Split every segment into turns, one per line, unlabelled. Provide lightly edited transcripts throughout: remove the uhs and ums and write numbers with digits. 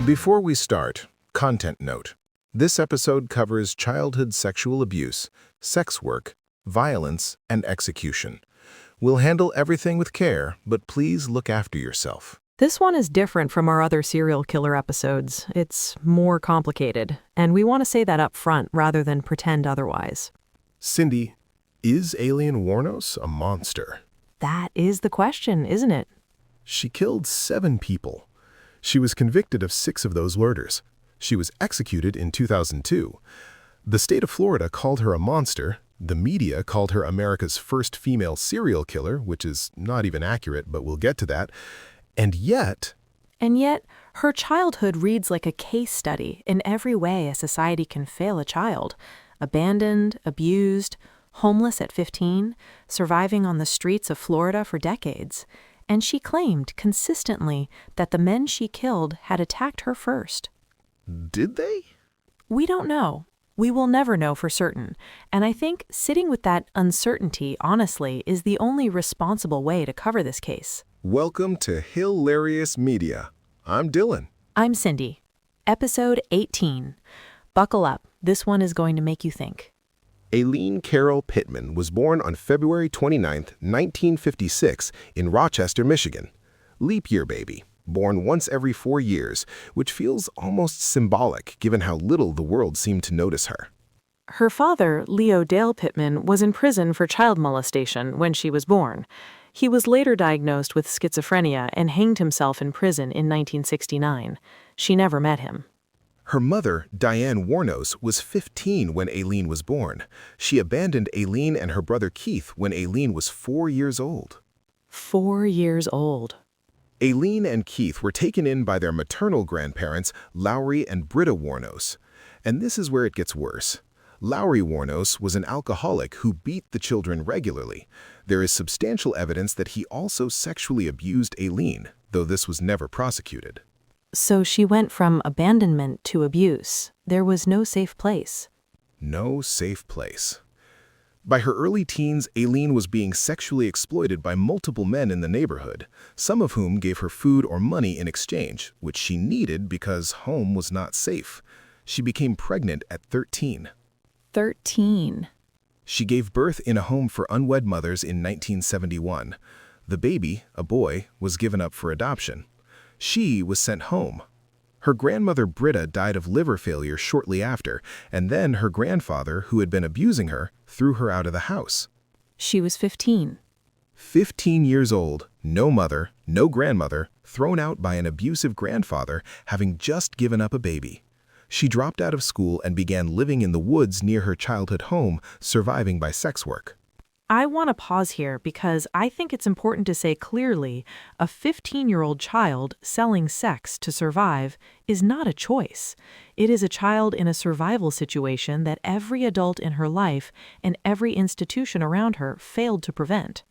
Before we start, content note. This episode covers childhood sexual abuse, sex work, violence, and execution. We'll handle everything with care, but please look after yourself.
This one is different from our other serial killer episodes. It's more complicated, and we want to say that up front rather than pretend otherwise.
Cindy, is Aileen Wuornos a monster?
That is the question, isn't it?
She killed 7 people. She was convicted of 6 of those murders. She was executed in 2002. The state of Florida called her a monster. The media called her America's first female serial killer, which is not even accurate, but we'll get to that. And yet,
her childhood reads like a case study in every way a society can fail a child. Abandoned, abused, homeless at 15, surviving on the streets of Florida for decades. And she claimed consistently that the men she killed had attacked her first.
did they?
We don't know. We will never know for certain. And I think sitting with that uncertainty, honestly, is the only responsible way to cover this case.
Welcome to HILLarious Media. I'm Dylan.
I'm Cindy. Episode 18. Buckle up. This one is going to make you think.
Aileen Carol Pittman was born on February 29, 1956, in Rochester, Michigan. Leap year baby, born once every 4 years, which feels almost symbolic given how little the world seemed to notice her.
Her father, Leo Dale Pittman, was in prison for child molestation when she was born. He was later diagnosed with schizophrenia and hanged himself in prison in 1969. She never met him.
Her mother, Diane Wuornos, was 15 when Aileen was born. She abandoned Aileen and her brother Keith when Aileen was 4 years old.
4 years old.
Aileen and Keith were taken in by their maternal grandparents, Lowry and Britta Wuornos. And this is where it gets worse. Lowry Wuornos was an alcoholic who beat the children regularly. There is substantial evidence that he also sexually abused Aileen, though this was never prosecuted.
So she went from abandonment to abuse. There was no safe place.
No safe place. By her early teens, Aileen was being sexually exploited by multiple men in the neighborhood, some of whom gave her food or money in exchange, which she needed because home was not safe. She became pregnant at 13.
13.
She gave birth in a home for unwed mothers in 1971. The baby, a boy, was given up for adoption. She was sent home. Her grandmother Britta died of liver failure shortly after, and then her grandfather, who had been abusing her, threw her out of the house.
She was 15.
15 years old, no mother, no grandmother, thrown out by an abusive grandfather, having just given up a baby. She dropped out of school and began living in the woods near her childhood home, surviving by sex work.
I want to pause here because I think it's important to say clearly a 15-year-old child selling sex to survive is not a choice. It is a child in a survival situation that every adult in her life and every institution around her failed to prevent.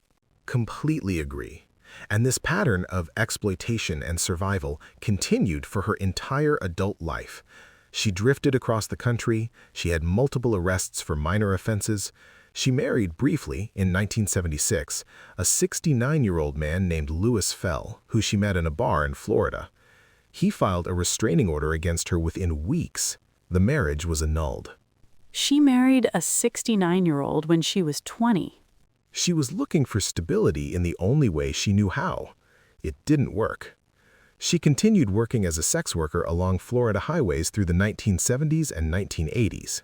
Completely agree. And this pattern of exploitation and survival continued for her entire adult life. She drifted across the country. She had multiple arrests for minor offenses. She married briefly, in 1976, a 69-year-old man named Louis Fell, who she met in a bar in Florida. He filed a restraining order against her within weeks. The marriage was annulled.
She married a 69-year-old when she was 20.
She was looking for stability in the only way she knew how. It didn't work. She continued working as a sex worker along Florida highways through the 1970s and 1980s.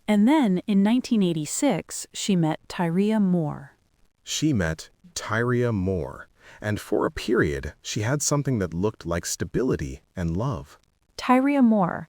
And then, in 1986, she met Tyria Moore.
She met Tyria Moore, and for a period, she had something that looked like stability and love.
Tyria Moore.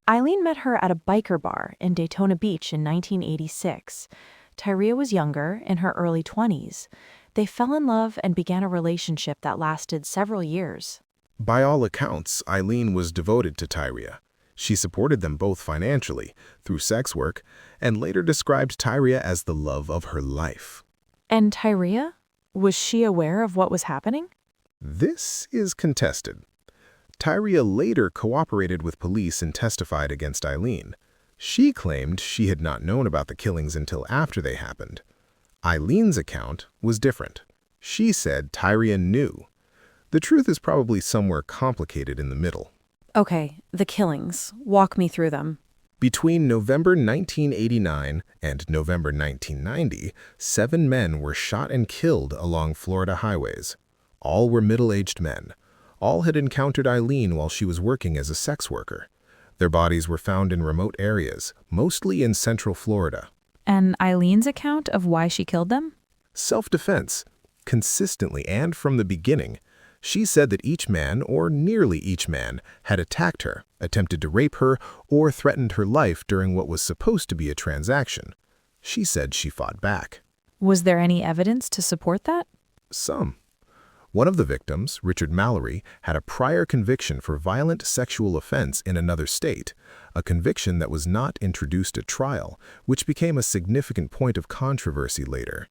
Aileen met her at a biker bar in Daytona Beach in 1986. Tyria was younger, in her early 20s. They fell in love and began a relationship that lasted several years.
By all accounts, Aileen was devoted to Tyria. She supported them both financially, through sex work, and later described Tyria as the love of her life.
And Tyria? Was she aware of what was happening?
This is contested. Tyria later cooperated with police and testified against Aileen. She claimed she had not known about the killings until after they happened. Aileen's account was different. She said Tyria knew. The truth is probably somewhere complicated in the middle.
Okay, the killings. Walk me through them.
Between November 1989 and November 1990, 7 men were shot and killed along Florida highways. All were middle-aged men. All had encountered Aileen while she was working as a sex worker. Their bodies were found in remote areas, mostly in central Florida.
And Eileen's account of why she killed them?
Self-defense. Consistently and from the beginning, she said that each man, or nearly each man, had attacked her, attempted to rape her, or threatened her life during what was supposed to be a transaction. She said she fought back.
Was there any evidence to support that?
Some. One of the victims, Richard Mallory, had a prior conviction for violent sexual offense in another state, a conviction that was not introduced at trial, which became a significant point of controversy later.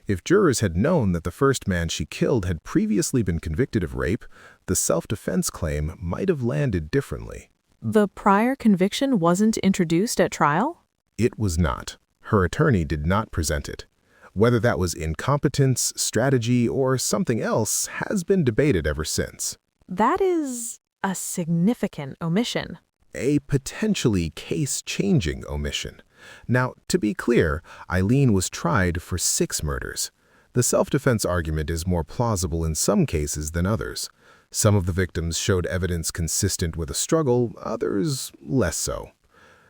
If jurors had known that the first man she killed had previously been convicted of rape, the self-defense claim might have landed differently.
The prior conviction wasn't introduced at trial?
It was not. Her attorney did not present it. Whether that was incompetence, strategy, or something else has been debated ever since.
That is a significant omission.
A potentially case-changing omission. Now, to be clear, Aileen was tried for 6 murders. The self-defense argument is more plausible in some cases than others. Some of the victims showed evidence consistent with a struggle, others less so.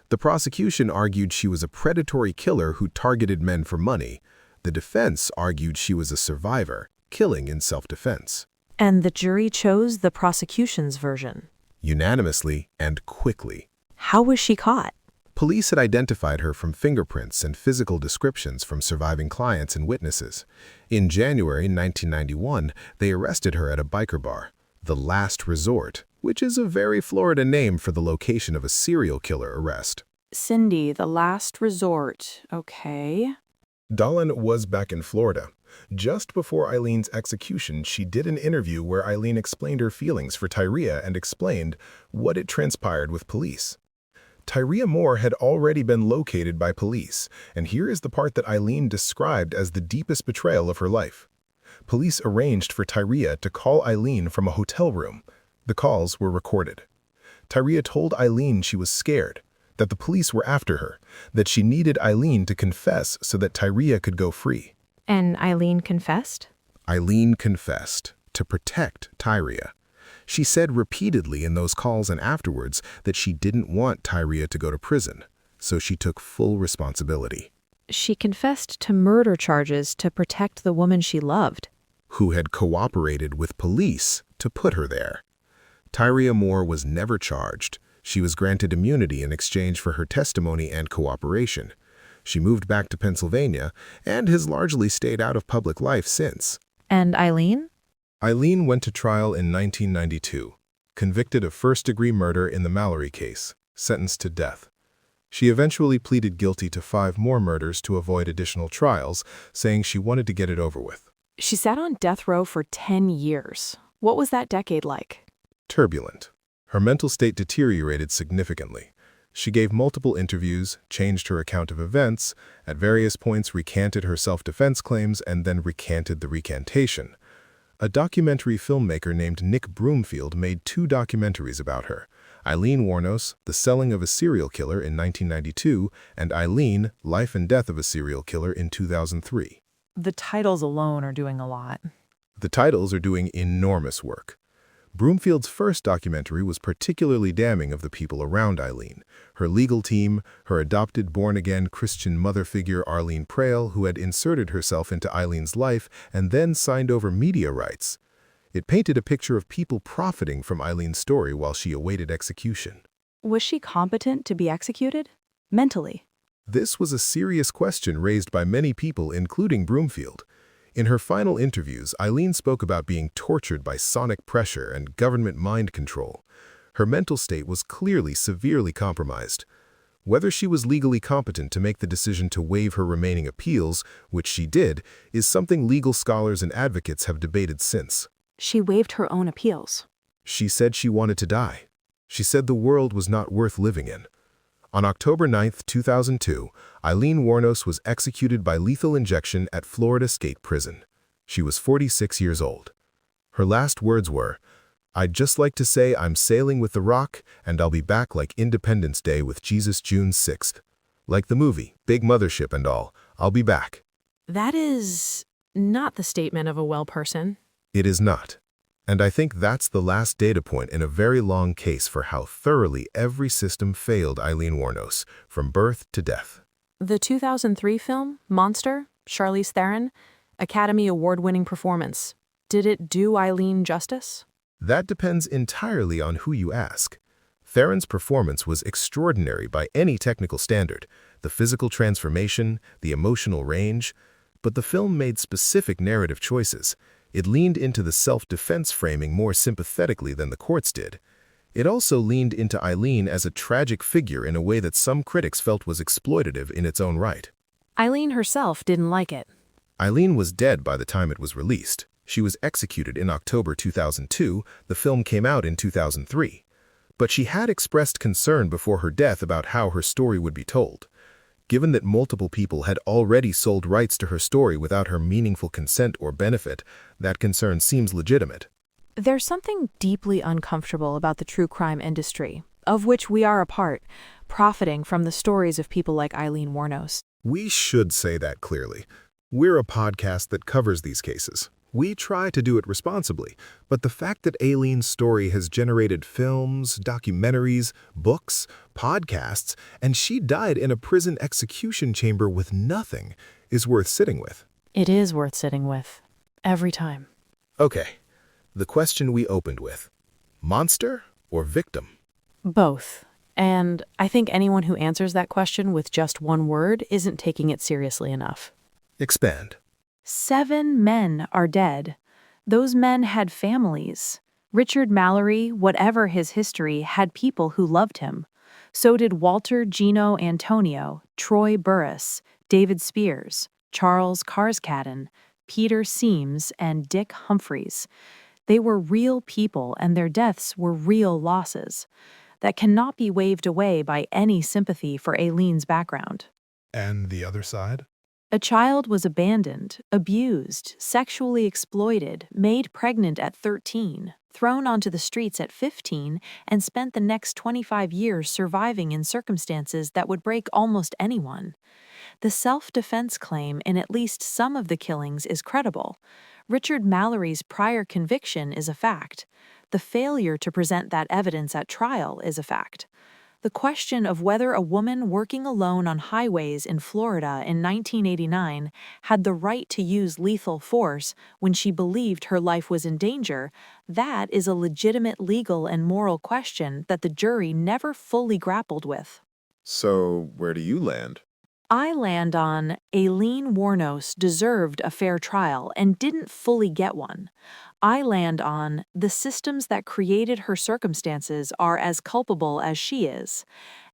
The prosecution argued she was a predatory killer who targeted men for money. The defense argued she was a survivor, killing in self-defense.
And the jury chose the prosecution's version.
Unanimously and quickly.
How was she caught?
Police had identified her from fingerprints and physical descriptions from surviving clients and witnesses. In January 1991, they arrested her at a biker bar, The Last Resort, which is a very Florida name for the location of a serial killer arrest.
Cindy, the last resort. Okay.
Dahlin was back in Florida. Just before Eileen's execution, she did an interview where Aileen explained her feelings for Tyria and explained what had transpired with police. Tyria Moore had already been located by police, and here is the part that Aileen described as the deepest betrayal of her life. Police arranged for Tyria to call Aileen from a hotel room. The calls were recorded. Tyria told Aileen she was scared, that the police were after her, that she needed Aileen to confess so that Tyria could go free.
And Aileen confessed?
Aileen confessed to protect Tyria. She said repeatedly in those calls and afterwards that she didn't want Tyria to go to prison, so she took full responsibility.
She confessed to murder charges to protect the woman she loved.
Who had cooperated with police to put her there. Tyria Moore was never charged. She was granted immunity in exchange for her testimony and cooperation. She moved back to Pennsylvania and has largely stayed out of public life since.
And Aileen?
Aileen went to trial in 1992, convicted of first-degree murder in the Mallory case, sentenced to death. She eventually pleaded guilty to 5 more murders to avoid additional trials, saying she wanted to get it over with.
She sat on death row for 10 years. What was that decade like?
Turbulent. Her mental state deteriorated significantly. She gave multiple interviews, changed her account of events, at various points recanted her self-defense claims, and then recanted the recantation. A documentary filmmaker named Nick Broomfield made 2 documentaries about her. Aileen Wuornos, The Selling of a Serial Killer in 1992, and Aileen, Life and Death of a Serial Killer in 2003.
The titles alone are doing a lot.
The titles are doing enormous work. Broomfield's first documentary was particularly damning of the people around Aileen, her legal team, her adopted born-again Christian mother figure Arlene Prail, who had inserted herself into Eileen's life and then signed over media rights. It painted a picture of people profiting from Eileen's story while she awaited execution.
Was she competent to be executed? Mentally?
This was a serious question raised by many people, including Broomfield. In her final interviews, Aileen spoke about being tortured by sonic pressure and government mind control. Her mental state was clearly severely compromised. Whether she was legally competent to make the decision to waive her remaining appeals, which she did, is something legal scholars and advocates have debated since.
She waived her own appeals.
She said she wanted to die. She said the world was not worth living in. On October 9, 2002, Aileen Wuornos was executed by lethal injection at Florida State Prison. She was 46 years old. Her last words were, I'd just like to say I'm sailing with the Rock, and I'll be back like Independence Day with Jesus June 6th. Like the movie, big mothership and all, I'll be back.
That is not the statement of a well person.
It is not. And I think that's the last data point in a very long case for how thoroughly every system failed Aileen Wuornos, from birth to death.
The 2003 film, Monster, Charlize Theron, Academy Award-winning performance. Did it do Aileen justice?
That depends entirely on who you ask. Theron's performance was extraordinary by any technical standard, the physical transformation, the emotional range, but the film made specific narrative choices. It leaned into the self-defense framing more sympathetically than the courts did. It also leaned into Aileen as a tragic figure in a way that some critics felt was exploitative in its own right.
Aileen herself didn't like it.
Aileen was dead by the time it was released. She was executed in October 2002, the film came out in 2003. But she had expressed concern before her death about how her story would be told. Given that multiple people had already sold rights to her story without her meaningful consent or benefit, that concern seems legitimate.
There's something deeply uncomfortable about the true crime industry, of which we are a part, profiting from the stories of people like Aileen Wuornos.
We should say that clearly. We're a podcast that covers these cases. We try to do it responsibly, but the fact that Aileen's story has generated films, documentaries, books, podcasts, and she died in a prison execution chamber with nothing is worth sitting with.
It is worth sitting with. Every time.
Okay, the question we opened with. Monster or victim?
Both. And I think anyone who answers that question with just one word isn't taking it seriously enough.
Expand.
7 men are dead. Those men had families. Richard Mallory, whatever his history, had people who loved him. So did Walter Gino Antonio, Troy Burris, David Spears, Charles Carscadden, Peter Seams, and Dick Humphreys. They were real people, and their deaths were real losses that cannot be waved away by any sympathy for Aileen's background.
And the other side?
A child was abandoned, abused, sexually exploited, made pregnant at 13, thrown onto the streets at 15, and spent the next 25 years surviving in circumstances that would break almost anyone. The self-defense claim in at least some of the killings is credible. Richard Mallory's prior conviction is a fact. The failure to present that evidence at trial is a fact. The question of whether a woman working alone on highways in Florida in 1989 had the right to use lethal force when she believed her life was in danger, that is a legitimate legal and moral question that the jury never fully grappled with.
So, where do you land?
I land on Aileen Wuornos deserved a fair trial and didn't fully get one. I land on the systems that created her circumstances are as culpable as she is.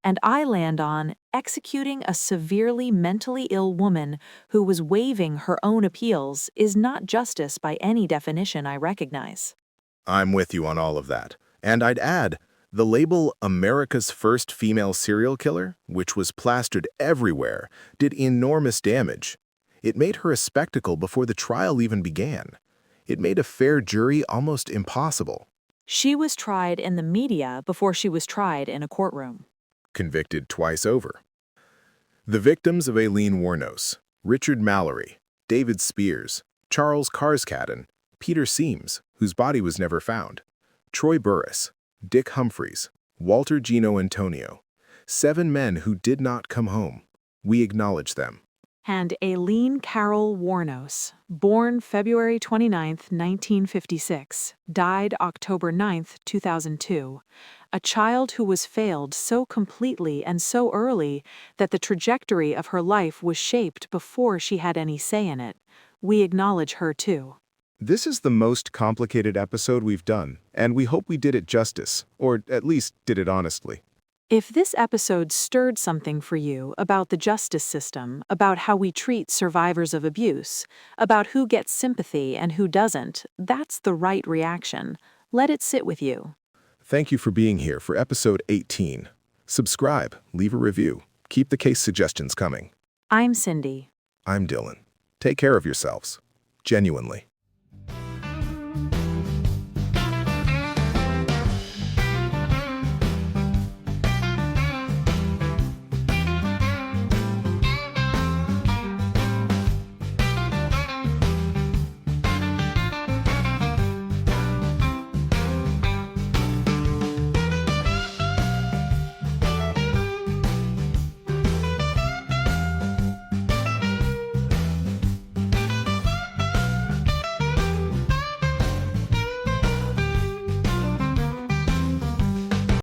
And I land on executing a severely mentally ill woman who was waiving her own appeals is not justice by any definition I recognize.
I'm with you on all of that. And I'd add, the label America's First Female Serial Killer, which was plastered everywhere, did enormous damage. It made her a spectacle before the trial even began. It made a fair jury almost impossible.
She was tried in the media before she was tried in a courtroom.
Convicted twice over. The victims of Aileen Wuornos: Richard Mallory, David Spears, Charles Carscadden, Peter Seams, whose body was never found, Troy Burris, Dick Humphreys, Walter Gino Antonio. 7 men who did not come home. We acknowledge them.
And Aileen Carol Wuornos, born February 29, 1956, died October 9, 2002, a child who was failed so completely and so early that the trajectory of her life was shaped before she had any say in it. We acknowledge her too.
This is the most complicated episode we've done, and we hope we did it justice, or at least did it honestly.
If this episode stirred something for you about the justice system, about how we treat survivors of abuse, about who gets sympathy and who doesn't, that's the right reaction. Let it sit with you.
Thank you for being here for episode 18. Subscribe, leave a review, keep the case suggestions coming.
I'm Cindy.
I'm Dylan. Take care of yourselves. Genuinely.